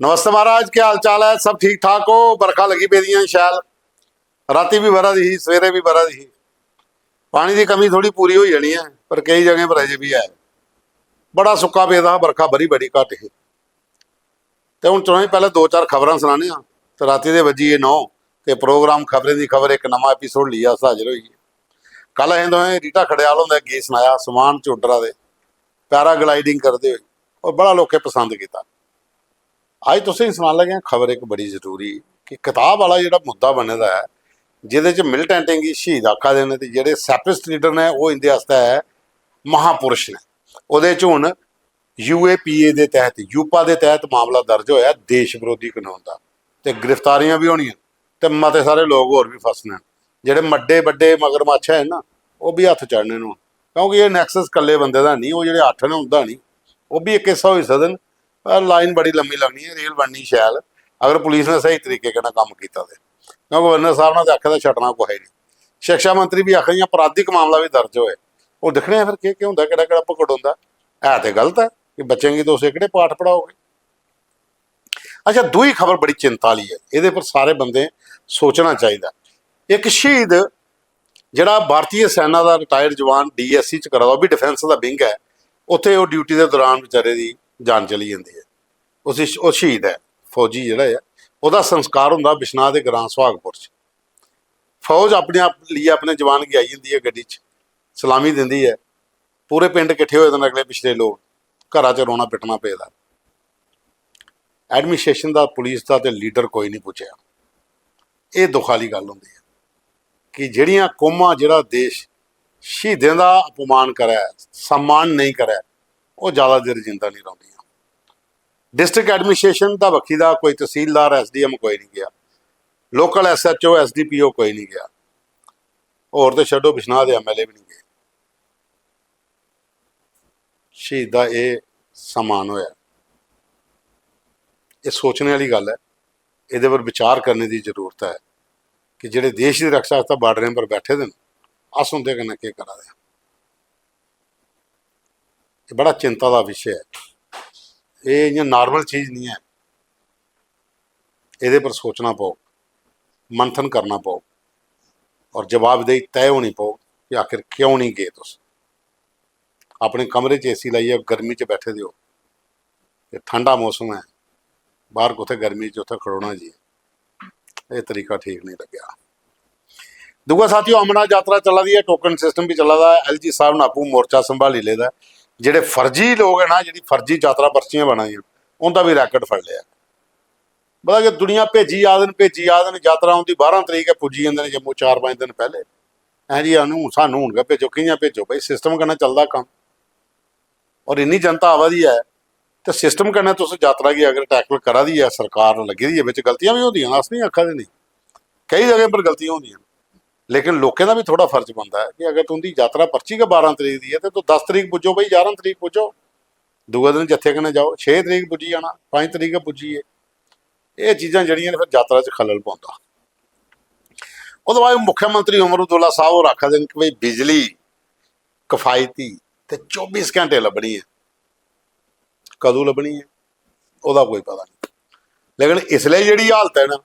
नमस्ते महाराज, क्या हाल चाल है? सब ठीक ठाक हो? बरखा लगी पे दी शैल, राती भी बरा दी, सवेरे भी बरा दी। पानी की कमी थोड़ी पूरी हो जानी है, पर कई जगह पर अजे भी है। बड़ा सुक्का पेदा, बरखा बरी बड़ी घट ही। तो हूँ चलो पहले दो चार खबर सुनाने। तो राती दे वजी 9 तो प्रोग्राम खबरें की खबर एक नवा एपीसोड लिया अस हाजिर होइए। कल अं दोवें रीटा खड़ियाल होंगे गीत सुनाया समान चोडरा दे पैराग्लाइडिंग करते हुए, और बड़ा लोगों पसंद किया। अज तुसें सुनान लगे खबर एक बड़ी जरूरी कि किताब वाला जो मुद्दा बने का है, जिद मिलिटेंटें गी शहीद आखा दे जोड़े सैपिस्ट लीडर ने वो इंदे आस्ते है महापुरुष ने। वो हूँ UAPA के तहत यूपा के तहत मामला दर्ज होया देश विरोधी कानून का, तो गिरफ्तारियां भी होनियां, तो मते सारे लोग होर भी फसने। जोड़े मड्डे बड्डे मगरमच्छ है ना, वो भी हथ चढ़ने न, क्योंकि ये नैक्सस कल्ले बंदे का नहीं, वो जो 8 ने उनका नहीं, वो भी एक हिस्सा हो सकते। लाइन बड़ी लंबी लगनी है, रेल बननी शैल अगर पुलिस ने सही तरीके के काम किया तो। क्योंकि गवर्नर साहब ने आखिया छड्डना कोई है नहीं। शिक्षा मंत्री भी आखिर अपराधिक मामला भी दर्ज होए, वो दिखने फिर क्या होंगे, कि पकड़ होंगे है। तो गलत है कि बच्चे की तो सैकड़े पाठ पढ़ाओगे। अच्छा, दूई खबर बड़ी चिंता वाली है, ये पर सारे बंदे सोचना चाहिए। एक शहीद जोड़ा भारतीय सेना का रिटायर्ड जवान DSC च करा, भी डिफेंस का विंग है, उत्थे वो ड्यूटी के दौरान बेचारे की जान चली जाती है। उस शहीद है फौजी जोड़ा है, वह संस्कार होंगे बिश्नाह के ग्रां सुहागपुर। फौज अपने आप लिए अपने जवान की आई जाती है, गड्डी सलामी दिंदी है, पूरे पिंड इकट्ठे होए दिन, अगले पिछले लोग घर च रोना पिटना पेदा। एडमिनिस्ट्रेशन का पुलिस का तो लीडर कोई नहीं पूछा। ये दुख वाली गल होंदी है कि जिहड़ियां कौमां जिहड़ा देश शहीदों का अपमान करे, सम्मान नहीं करे, वो ज़्यादा देर जिंदा नहीं रहिंदियां। डिस्ट्रिक्ट एडमिनिस्ट्रेशन का वक्की का कोई तहसीलदार SDM कोई नहीं गया, लोकल SHO SDPO कोई नहीं गया, होर तो छड्डो बिश्नाह के MLA भी नहीं गए। शहीद का ये सम्मान होया, ये सोचने वाली गल है। ये पर विचार करने की जरूरत है कि जिहड़े देश की रक्षा वास्ते बार्डरें पर बैठे दिन, अस उनके कन्नै केह् करा दे। ये बड़ा चिंता का विषय है, ये इ'यां नॉर्मल चीज़ नहीं है। ये पर सोचना पो, मंथन करना पो, और जवाबदेही तय होनी पो कि आखिर क्यों नहीं गए। तुस अपने कमरे च AC लाइए गर्मी च बैठे दो, ठंडा मौसम है, बाहर कुत्थे गर्मी च उत्थे खड़ोना जी, ये तरीका ठीक नहीं लग्या। दूआ साथियों, अमरनाथ यात्रा चला दी है, टोकन सिस्टम भी चला दा है। LG साहब ने आपू मोर्चा संभाली लेदा। जेडे फर्जी लोग है ना, जी फर्जी यात्रा पर्चियां बनाई, उनका भी रैकट फड़ लिया। पता कि दुनिया भेजी आ दिन यात्रा उनकी 12 तरीक है, पुजी जाते हैं जम्मू 4-5 दिन पहले। है जी सानू हूँ भेजो, कियां भेजो भाई, सिस्टम कन्नै चलदा काम। और इन्नी जनता आवा दी है, तो सिस्टम कन्नै तुस यात्रा की अगर टैकल करा दी है, सरकार लगी दी है, बिच गलतियां भी होंदियां, अस नहीं आखा दे नहीं, कई जगह पर गलतियां होंदियां, लेकिन लोगों का भी थोड़ा फर्ज बनता है कि अगर तुमकी यात्रा पर्ची के 12 तरीक की है, तो 10 तरीक पुजो भाई, 11 तरीक पुजो, दूए दिन जत्थे कन्नै जाओ, 6 तरीक पुजी जाना, 5 तरीक पुजिए। ये चीज़ां जड़ियां ने फिर यात्रा च खलल पाउंदा। उस बाद मुख्यमंत्री उमर अब्दुल्ला साहब और आखा कि भाई बिजली किफायती तो 24 घंटे लभनी है, कदों लभनी है वह कोई पता नहीं। लेकिन इसलिए जी हालत है ना,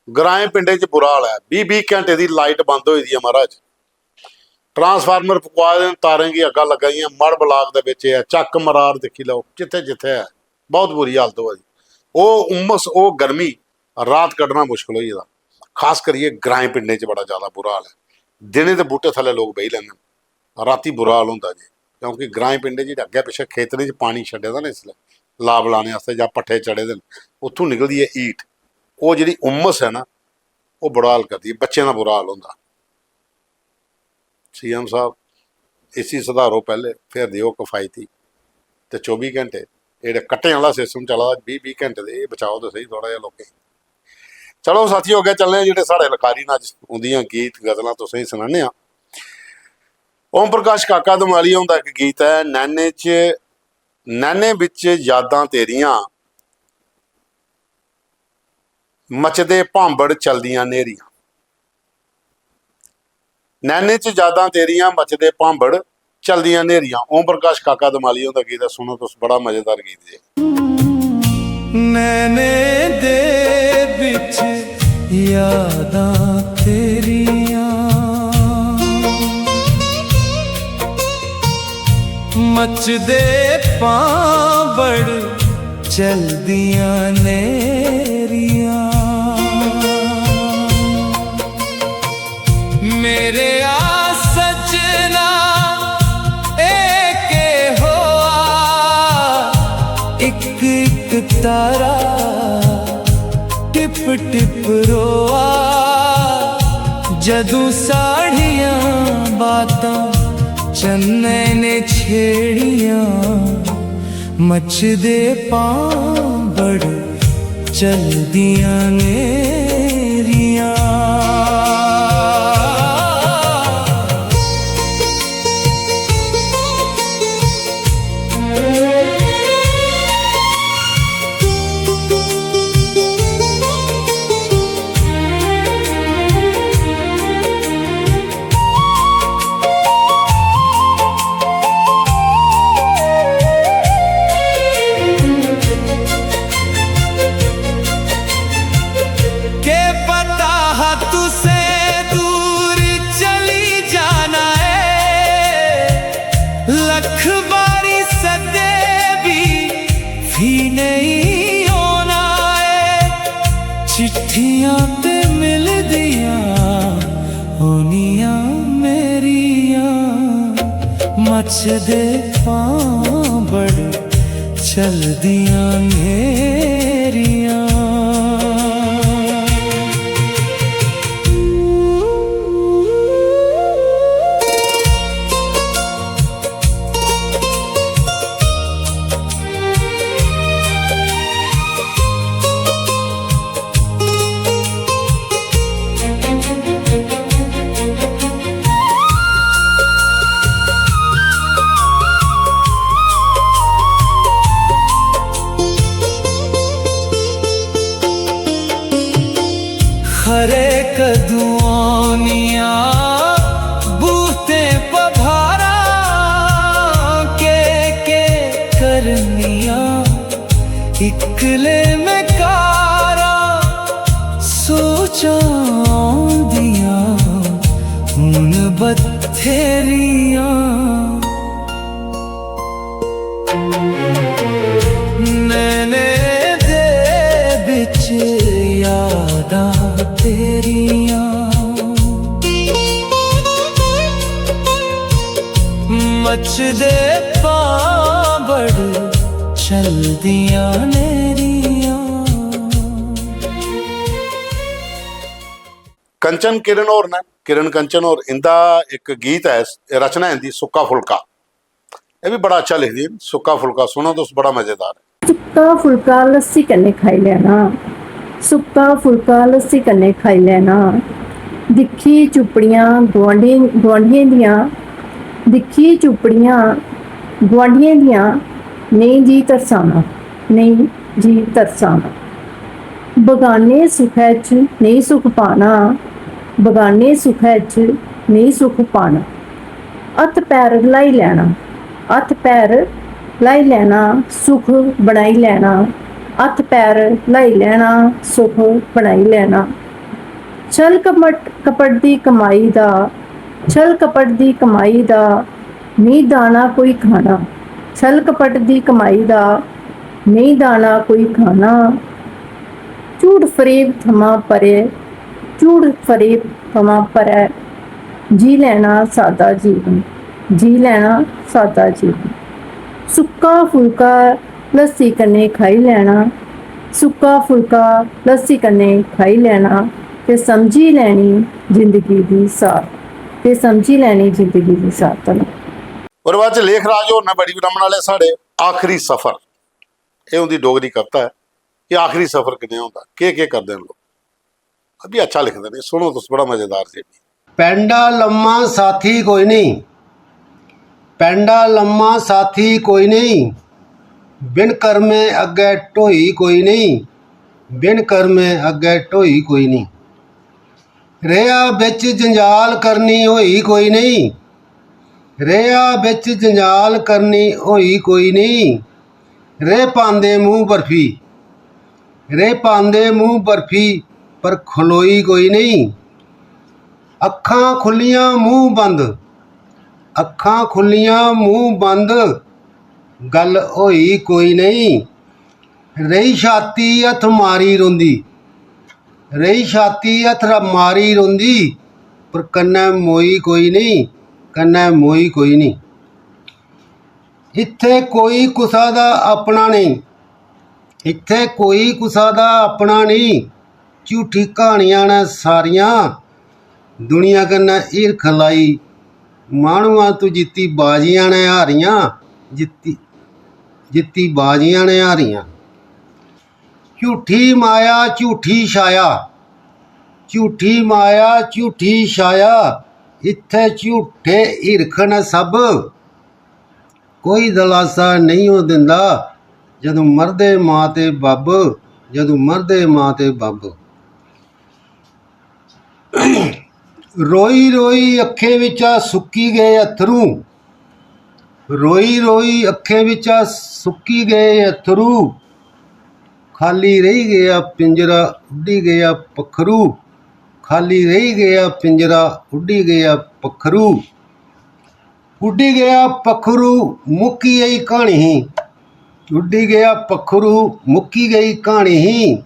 ग्राएं पिंडे च बुरा हाल है, 20-20 घंटे की लाइट बंद हुई है महाराज। ट्रांसफार्मर फुकवा देन, तारें की अग्गां लगाई, मड़ ब्लाक दे विच है, चक मरार देखी लो, जिथे जिथे है, बहुत बुरी हालत हो। वो उमस, वो गर्मी, रात कड्ढना मुश्किल हो जाता, खास करिए ग्राएं पिंडें च बड़ा ज़्यादा बुरा हाल है। दिने तो बूटे थले लोग बही लैंदे, राती बुरा हाल होंदा जी, क्योंकि ग्राएं पिंडें च अग्गे पिछे खेतरें च पानी छड्डे दा ना, इसलिए लाभ लाने वास्ते जां पट्ठे चढ़े दे, उत्थों निकलदी है हीट, वो जी उमस है ना, वो बुरा हाल करती है। बच्चों का बुरा हाल होंदा। CM साहब AC सुधारो पहले, फिर दिओ किफायती, तो 24 घंटे ये कट्टे वाला सिस्टम चला 20-20 घंटे दे, बचाओ तो सही थोड़ा जिहा लोकें। चलो साथियों, अगे चलने जो साढ़े लखारी ने अज उन्दियां गीत गजलां तुसें सुनाने। ओम प्रकाश काका दमालिया उनका एक गीत है, नैने बिच यादां तेरियां, मचदे भांबड़ चलदियां नेरियां। नैने च यादां तेरियां, मचदे भांबड़ चलदियां नेरियां। ओम प्रकाश काका दमालिया उनका गीत है, सुनो तुस, बड़ा मजेदार गीत है। नैने दे बिच यादां तेरियां मचदे पांबड़ चलदियां नेरियां मेरे आ सजना एक होआ एक एक तारा टिप टिप रोआ जदू साड़ियां बातां चन्ने ने छेड़ियां मचदे पांबड़ चलदियां नेरियां चिट्ठियां ते मिलदियां होनियां मेरियां मचदे पांबड़ चलदियां नेरियां हरे कदुआनिया बूते पभारा के करनिया इकले में कारा सोचा दिया उन बथेरिया नैने दे बिच यादां तेरियां मचदे पांबड़ चलदियां नेरियां कंचन किरण और ने किरण कंचन और इंदा एक गीत है, रचना इनकी सुक्का फुलका। ये भी बड़ा अच्छा लिखदी है। सुक्का फुलका सुनो तो बड़ा मजेदार है। सुक्का फुलका लस्सी कन्नै खाई लेना, सुक्का फुलका लस्सी कन्नै खाई लेना। दिक्खी चुपड़ियां गुआंढियें दियां, दिक्खी चुपड़ियां गुआंढियें दियां, नहीं जी तरसाना, नहीं जी तरसाना। बगाने सुखै च नहीं सुख पाना, बगाने सुखै च नहीं सुख पाना। हत्थ पैर लाई लैना, हत्थ पैर लाई लैना, सुख बनाई लैना। हत्थ पैर लाई लैना, सुख बनाई लैना। छल कपट दी कमाई दा, छल कपट दी कमाई दा नहीं दाना कोई खाना। छल कपट दी कमाई दा नहीं दाना कोई खाना। झूठ फरेब थमां परे, झूठ फरेब थमां परे, जी लैना सादा जीवन, जी लैना सादा जीवन। सुक्का फुलका लस्सी कन्नै खाई लैना, सुक्का फुलका लस्सी कन्नै खाई लैना ते समझी लैनी जिंदगी दी सार, ते समझी लैनी जिंदगी दी सार। और बाद लेख राज होर ने बड़ी रमन वाले साढ़े आखिरी सफर, ये उनकी डोगरी कविता है। ये आखिरी सफर किन्ने होंदा, के करते हैं लोग, अभी अच्छा लिखते हैं, सुनो तो बड़ा मजेदार जी। पैंडा लम्मा साथी कोई नहीं, पैंडा लम्मा साथी कोई नहीं, बिन कर में अग्गे ढोई कोई नहीं, बिन कर में अग्गे ढोई कोई नहीं। रेहा बिच जंजाल करनी होई कोई नहीं, रेहा बिच जंजाल करनी होई कोई नहीं। रे पांदे मूँह बर्फी, रे पांदे मूँह बर्फी पर खलोई कोई नहीं। अखां खुलियां मूँह बंद, अखां खुलियां मूँह बंद, गल होई कोई नहीं। रही छाती हथ मारी रोंदी, रही छाती हथ मारी रोंदी, पर कन्नै मोई कोई नहीं, कन्नै मोई कोई नहीं। इत्थे कोई कुसा दा अपना नहीं, इत्थे कोई कुसा दा अपना नहीं। झूठी कहानियां ने सारियां, दुनिया कन्नै ईरख लाई। माहणुआ तू जित्ती बाजियां ने हारियां, जित्ती बाजियां ने हारियां। झूठी माया झूठी छाया, झूठी माया झूठी छाया, इत्थे झूठे ईरख न सब। कोई दलासा नहीं हो दिंदा, जदों मरदे मां ते बब्ब, जदों मरदे मां ते बब्ब। रोई रोई अखे विचा सुक्की गए अथरू, रोई रोई अखे विचा सुक्की गए अथरू। खाली रही गया पिंजरा उड्डी गया पखरू, खाली रही गया पिंजरा उड्डी गया पखरू। उड्डी गया पखरू मुक्की गई कहानी ही, उड्डी गया पखरू मुक्की गई कहानी ही।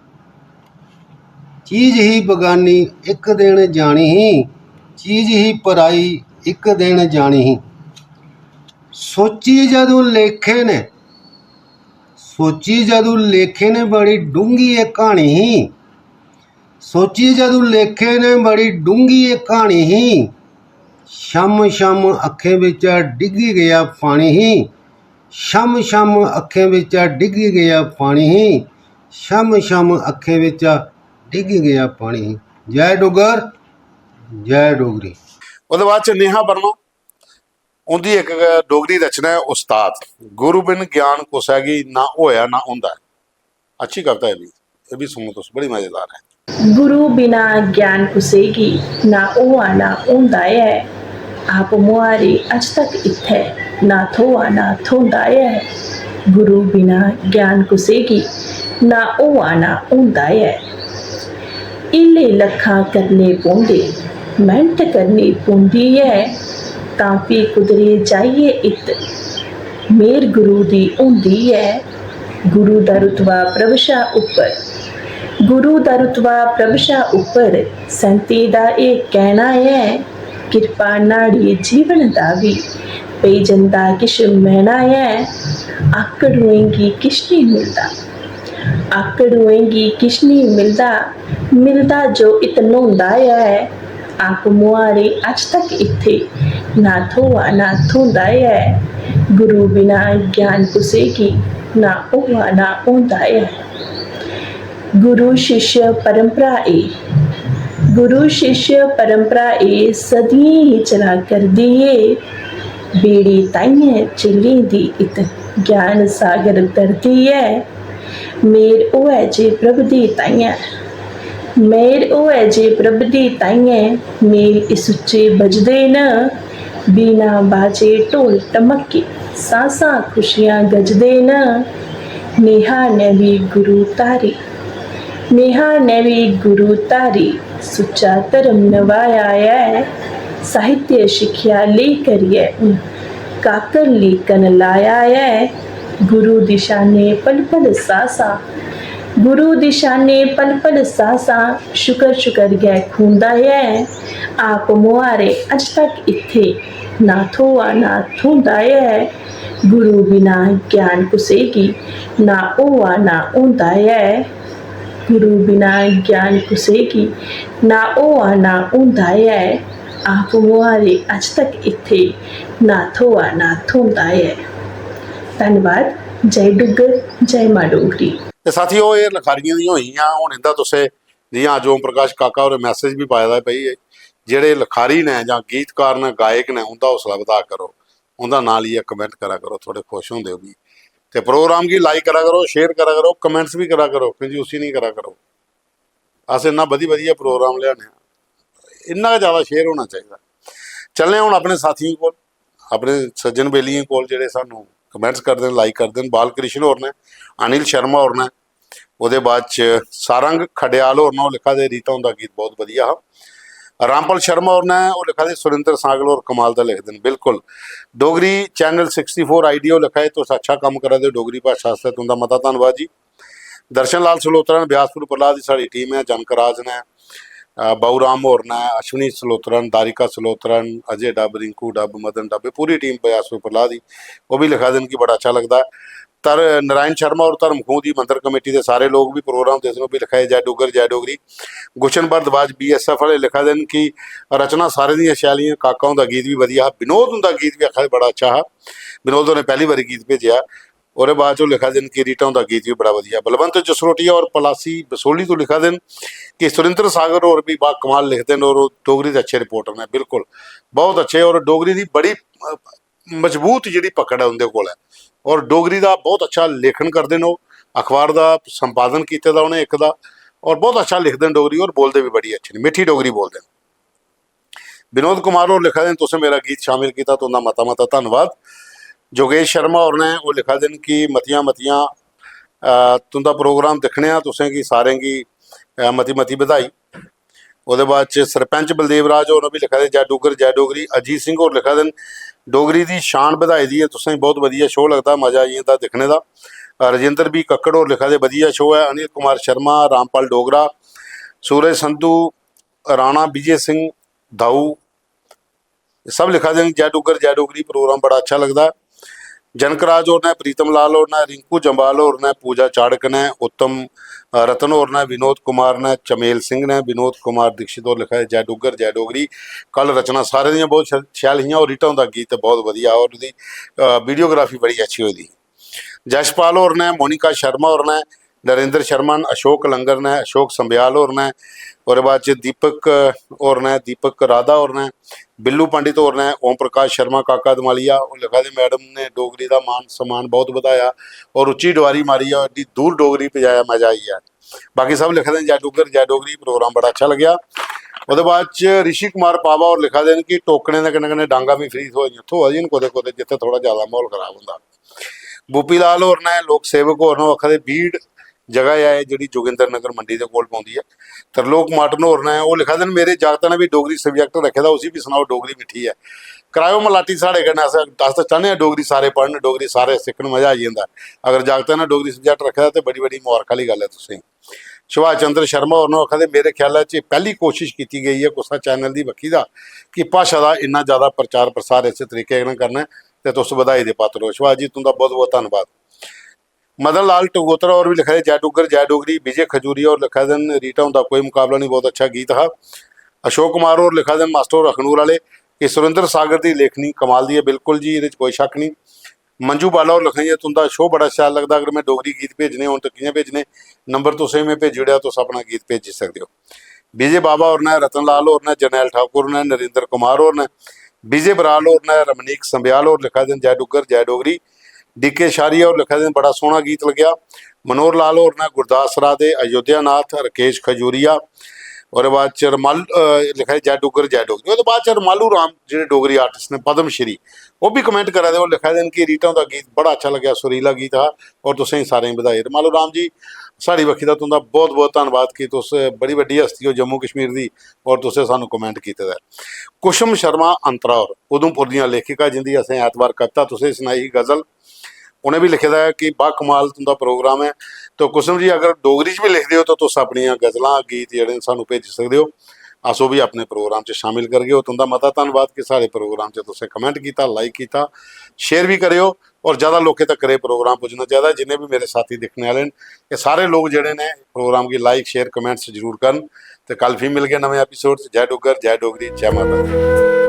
चीज ही बगानी एक दिन जानी ही, चीज ही पराई एक दिन जानी ही। सोची जदों लेखे ने, सोची जदों लेखे ने बड़ी डूंगी एक कहानी ही, सोची जदों लेखे ने बड़ी डूंगी एक कहानी ही। शम शम अखें विचा डिगी गया पानी ही, शम शम अखें विचा डिगी गया पानी ही, शम शम अखें विचा डिगी गया पानी ही। जय डुगर, जय डोगरी। ਉਹਦੇ ਬਾਅਦ ਚ ਨੇਹਾ ਵਰਮਾ, ਉਹਦੀ ਇੱਕ ਡੋਗਰੀ ਰਚਨਾ ਹੈ ਉਸਤਾਦ। ਗੁਰੂ ਬਿਨ ਗਿਆਨ ਕੁਸੈਗੀ, ਨਾ ਹੋਇਆ ਨਾ ਹੁੰਦਾ। ਅੱਛੀ ਕਵਿਤਾ ਹੈ ਇਹ ਵੀ ਸੁਣੋ ਤੁਸੀਂ, ਬੜੀ ਮਜ਼ੇਦਾਰ ਹੈ। गुरु बिना ज्ञान कुसेगी, ना ओआ ना ओंदा है। आप मुआरे अज तक इत्थे, ना थोआ ना थोंदा है। गुरु बिना ज्ञान कुसेगी, ना ओआ ना ओंदा है। इले लखा करने पौंदे, मेहनत करनी पौंदी है। तां भी कुदरे जाइए इत, मेर गुरु दी होंदी है। गुरु दा रुतबा प्रभशा उपर, गुरु दा रुतबा प्रभशा उपर। संती दा ये कहना है, किरपा नाड़ी जीवन दा भी पई जंदा किश मैना है। आकड़ होएगी किश नहीं मिलदा, आकड़ होएगी किश नहीं मिलदा, मिलदा जो इतना होंदा है। आप मुआरे अज तक इत्थे, ना थोआ ना थोंदा है। गुरु बिना ज्ञान कुसेगी, ना ओआ ना ओंदा है। गुरु शिष्य परंपरा ए, गुरु शिष्य परंपरा ए सदियां ही चला कर दिए। बेड़ी ताइये चिल्ली दी इत, ज्ञान सागर तरती है। मेर ओ है जे प्रभ दी ताइये, मेर ओ है जे प्रभ दी ताइये। मेल इस उच्चे बजदे न, बिना बाजे ढोल टमके, सांसां खुशियां गजदे न। नेहा ने भी गुरु तारी, नेहा ने भी गुरु तारी, सुच्चा धर्म नवाया है। साहित्य शिक्षा ले करिए उन, काकर लेकन लाया है। गुरु दिशा ने पल पल सासा, गुरु दिशा ने पल पल सासा। शुकर शुकर गै खूंदा है। आप मुआरे अज तक इत्थे, ना थोआ ना थोंदा है। गुरु बिना ज्ञान कुसेगी, ना ओआ ना ओंदा है। गुरु बिना ज्ञान कुसेगी, ना ओआ ना ओंदा है। आप मुआरे अज तक इत्थे, ना थोआ ना थोंदा है। धन्यवाद। जय डुगर, जय मां डोगरी। ਤੇ ਸਾਥੀਓ ਇਹ ਲਿਖਾਰੀਆਂ ਦੀਆਂ ਹੋਈਆਂ। ਹੁਣ ਇਹਦਾ ਤੁਸੀਂ ਜਿਵੇਂ ਅੱਜ ਓਮ ਪ੍ਰਕਾਸ਼ ਕਾਕਾ ਉਹਨੇ ਮੈਸੇਜ ਵੀ ਪਾਇਆ ਦਾ ਭਈ ਜਿਹੜੇ ਲਿਖਾਰੀ ਨੇ ਜਾਂ ਗੀਤਕਾਰ ਨੇ ਗਾਇਕ ਨੇ ਉਹਦਾ ਹੌਸਲਾ ਵਧਾ ਕਰੋ, ਉਹਦਾ ਨਾਲ ਹੀ ਕਮੈਂਟ ਕਰਾ ਕਰੋ, ਥੋੜੇ ਖੁਸ਼ ਹੁੰਦੇ ਹੋ ਵੀ। ਤੇ प्रोग्राम की लाइक करा करो, शेयर करा करो, कमेंट्स भी करा करो, कंजूसी नहीं करा करो। अस इन्ना वधिया प्रोग्राम लियाने, इन्ना ज़्यादा शेयर होना चाहिए। चलने हुण अपने साथियों को, अपने सज्जन बेलियों को, जिहड़े सानू कमेंट्स करते हैं, लाइक करते हैं। बाल कृष्ण होर ने, अनिल शर्मा होर ने, ਉਹਦੇ ਬਾਅਦ ਚ ਸਾਰੰਗ ਖੜਿਆਲ ਹੋਰ ਨਾਲ ਲਿਖਾ ਦੇ ਰੀਤਾ ਹੁੰਦਾ ਗੀਤ बहुत ਵਧੀਆ हा। रामपाल शर्मा और ने वो लिखा दे सुरेंद्र सागल और कमाल का लिखते हैं बिल्कुल। डोगरी चैनल 64 आईडियो लिखा है तो अच्छा काम करा दे डोगरी भाषा आस्तै तुंदा मता धन्नवाद जी। दर्शन लाल सलोत्रा ने ब्यासपुर प्रहलाद की साड़ी टीम है, जनकराज ने बाऊराम होर ने अश्विनी सलोत्रन, दारिका सलोत्रन, अजय डब, रिंकू डब, मदन डब, पूरी टीम ब्यासपुर प्रहलाद की वो भी लिखा दिन की बड़ा अच्छा लगता है। तर नारायण शर्मा और धर्मखूह की मंदिर कमेटी के सारे लोग भी प्रोग्राम देखने भी लिखाए जय डुगर जय डोगरी। गुलशन भारद्वाज BSF वाले लिखा दिन की रचना सारे दी शैलियां, काका उनका गीत भी वधिया, विनोद उनका गीत भी आखा बड़ा अच्छा हा, विनोद ने पहली बारी गीत भेजा। और बाद चो लिखा दिन कि रीटा उनका गीत भी बड़ा वधिया। बलवंत जसरोटिया और पलासी बसोली तो लिखा दिन कि सुरेंद्र सागर और भी बा कमाल लिखते हैं और डोगरी के अच्छे रिपोर्टर ने बिल्कुल बहुत अच्छे। और डोगरी की बड़ी मजबूत जी पकड़ है उनके कोल है और डोगरी का बहुत अच्छा लेखन करते हैं। अखबार का संपादन किया उन्हें एक दा और बहुत अच्छा लिखते हैं डोगरी और बोलते भी बड़ी अच्छी ने, मिठी डोगरी बोलते हैं। विनोद कुमार और लिखा दिन तुसें मेरा गीत शामिल किया तो उनका मता मता धन्नवाद। जोगेश शर्मा और ने वो लिखा दिन कि मतियां मतियां तुंदा प्रोग्राम दिखने तुसें की सारें की मती मती बधाई। ਉਹਦੇ ਬਾਅਦ ਚ सरपंच बलदेव राज और भी लिखा दे जय डुगर जय डोगरी। अजीत सिंह और लिखा दिन डोगरी की शान ਵਧਾਈ दी है, तुसें बहुत वधिया शो लगता, मज़ा आई जंदा दिखने का। राजेंद्र भी कक्कड़ और लिखा दे वधिया शो है। अनिल कुमार शर्मा, रामपाल डोगरा, सूरज संधू, राणा विजय सिंह दाऊ सब लिखा दें जय डुगर जय डोगरी, प्रोग्राम बड़ा अच्छा लगता है। जनकराज और ने, प्रीतम लाल और ने, रिंकू जंबाल और ने, पूजा चाड़क ने, उत्तम रतन और ने, विनोद कुमार ने, चमेल सिंह ने, विनोद कुमार दीक्षित और लिखा है जय डुगर जय डोगरी। कल रचना सारे दी बहुत शैल ही और रीटा का गीत बहुत वधिया और उसकी वीडियोग्राफी बड़ी अच्छी हुई। जशपाल और ने, मोनिका शर्मा और ने, नरेंद्र शर्मा, अशोक लंगर ने, अशोक संबियाल और ने, और बाद दीपक और ने, दीपक राधा और ने, बिल्लू पंडित और ने, ओम प्रकाश शर्मा काका दमालिया और लिखा दे मैडम ने डोगरी का मान सम्मान बहुत बढ़ाया और उच्ची डवारी मारी है, एड्डी दूर डोगरी पजाया, मजा आई है। बाकी सब लिखा दें जय डुगर जय डोगरी, प्रोग्राम बड़ा अच्छा लग्या। ਉਹਦੇ ਬਾਅਦ ਚ ਰਿਸ਼ੀ ਕੁਮਾਰ ਪਾਵਾ और लिखा देन कि टोकने के कन्ने कन्ने डांगा भी फ्री हो इत्थों आ जी कोदे कोदे जिथे थोड़ा ज़्यादा माहौल खराब होंदा। बूपी लाल होर ने, लोक सेवक होर ने आखदे भीड़ जगह है जी जोगिंदर नगर मंडी के कोल पौंदी है। तरलोक मार्टन होर ने वो लिखा देन मेरे जागतां ने भी डोगरी सब्जैक्ट रखे दा, उसी भी सुनाओ डोगरी मिठी है। कराओ मलाटी साढ़े कन्नै, अस तो चाहते हैं डोगरी सारे पढ़न, डोगरी सारे सीखन, मजा आई जाता। अगर जागतां ने डोगरी सब्जैक्ट रखे दा तो बड़ी बड़ी मुबारक वाली गल है। तुसीं सुभाष चंद्र शर्मा और आखा मेरे ख्याल च पहली कोशिश की गई है कुसा चैनल की बखी का कि भाषा का इन्ना ज़्यादा प्रचार प्रसार इस तरीके करना है तो तुस बधाई दे पात्र हो। सुभाष जी तुंदा बहुत बहुत धन्यवाद। मदन लाल टगोत्रा और भी लिखा है जय डुगर जय डोगरी। विजय खजूरिया और लिखा दिन रीटा उनका कोई मुकाबला नहीं, बहुत अच्छा गीत हा। अशोक कुमार और लिखा दिन मास्टर अखनूर वाले कि सुरेंद्र सागर की लेखनी कमाल दी है, बिल्कुल जी ये कोई शक नहीं। मंजू बाला और लिखाई तुंदा शो बड़ा शैल लगता, अगर मैं डोगरी गीत भेजने हो तो कि'यां भेजने, नंबर तुसें में भेजी ओड़ेआ, तुस अपना गीत भेजी सकते हो। विजय बाबा और ने, रतन लाल और ने, जरनैल ठाकुर ने, नरेंद्र कुमार और ने, विजय बराल और ने, रमनीक संबियाल और लिखा दिन जय डुगर जय डोगरी। DK शारिया और लिखा दिन बड़ा सोहना गीत लग्या। मनोहर लाल और ने, गुरदास राधे, अयोध्या नाथ, राकेश खजूरिया और बाद च रमाल लिखा है जय डुगर जय डोगरी। और बाद च रमालू राम जो डोगरी आर्टिस्ट ने पद्म श्री वो भी कमेंट करा दे और लिखा देन कि रीटा का गीत बड़ा अच्छा लग्या, सुरीला गीत हा और तुसें सारें बधाई। रमालू राम जी साड़ी बखी का तुंदा बहुत बहुत धन्नवाद कि तुस बड़ी वड्डी हस्ती हो जम्मू कश्मीर की और तुसें सानू कमेंट किया। कुसुम शर्मा अंतरा और उधमपुर दी लेखिका जिंदी असें ऐतवार कविता तुसें सुनाई गज़ल, उन्हें भी लिखे है कि बा कमाल तुंदा प्रोग्राम है। तो कुसुम जी अगर डोगरी च भी लिखते हो तो तुस अपनी गज़लां गीत जेह्ड़े सानू भेज सकते हो, अस वो भी अपने प्रोग्राम च शामिल करगे। तुंदा मता धन्नवाद कि साढ़े प्रोग्राम च तुसें कमेंट किया, लाइक किया, शेयर भी करियो और ज़्यादा लोगों तक करे प्रोग्राम पुजना चाहिए। जिन्हें भी मेरे साथी दिखने वाले ये सारे लोग जेह्ड़े ने प्रोग्राम की लाइक शेयर कमेंट्स जरूर करन। तो कल फिर मिल गए नवे एपीसोड। जय डुगर जय डोगरी जय माता दी।